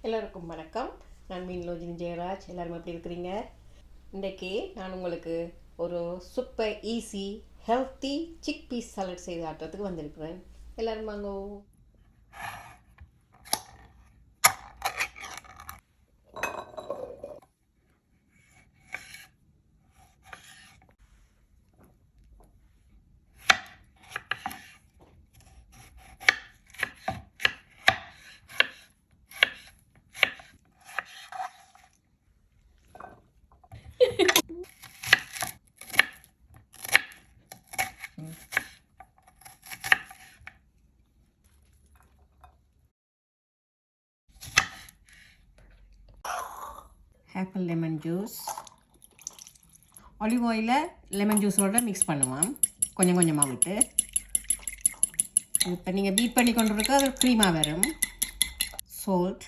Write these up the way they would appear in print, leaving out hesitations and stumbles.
எல்லாருக்கும் வணக்கம். நான் மீன்லோஜினி ஜெயராஜ். எல்லாரும் எப்படி இருக்கிறீங்க? இன்றைக்கி நான் உங்களுக்கு ஒரு super easy healthy chickpeas salad செய்து ஆட்டுறதுக்கு வந்திருக்கிறேன். எல்லோரும் வாங்கோ. ஆப்பிள் லெமன் ஜூஸ், ஆலிவ் ஆயிலை லெமன் ஜூஸோடு மிக்ஸ் பண்ணுவோம், கொஞ்சம் கொஞ்சமாக விட்டு. இப்போ நீங்கள் பீட் பண்ணி கொண்டு இருக்க அது க்ரீமாக வரும். சால்ட்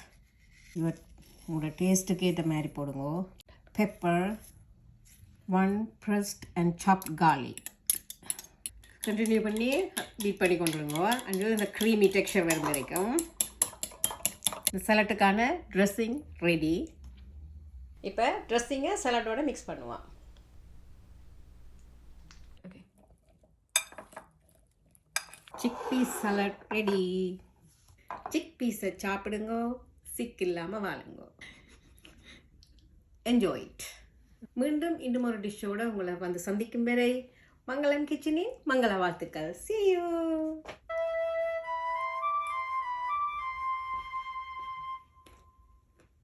உங்களோட டேஸ்ட்டுக்கு ஏற்ற மாதிரி போடுங்க. Pepper, 1 pressed and chopped garlic. Continue பண்ணி பீட் பண்ணி கொண்டுருங்க. அங்கே இந்த க்ரீமி டெக்ஸ்சர் வரும் வரைக்கும். இந்த சலட்டுக்கான ட்ரெஸ்ஸிங் ரெடி. இப்போ ட்ரெஸ்ஸிங்கை சலாட்டோட மிக்ஸ் பண்ணுவோம். Okay, chickpeas salad ready. Chick பீஸை சாப்பிடுங்க, சிக் இல்லாமல் வாழுங்க. Enjoy it. மீண்டும் இன்னும் ஒரு டிஷ்ஷோடு உங்களை வந்து சந்திக்கும் வரை மங்களம் கிச்சனின் மங்கள வாழ்த்துக்கள். See you.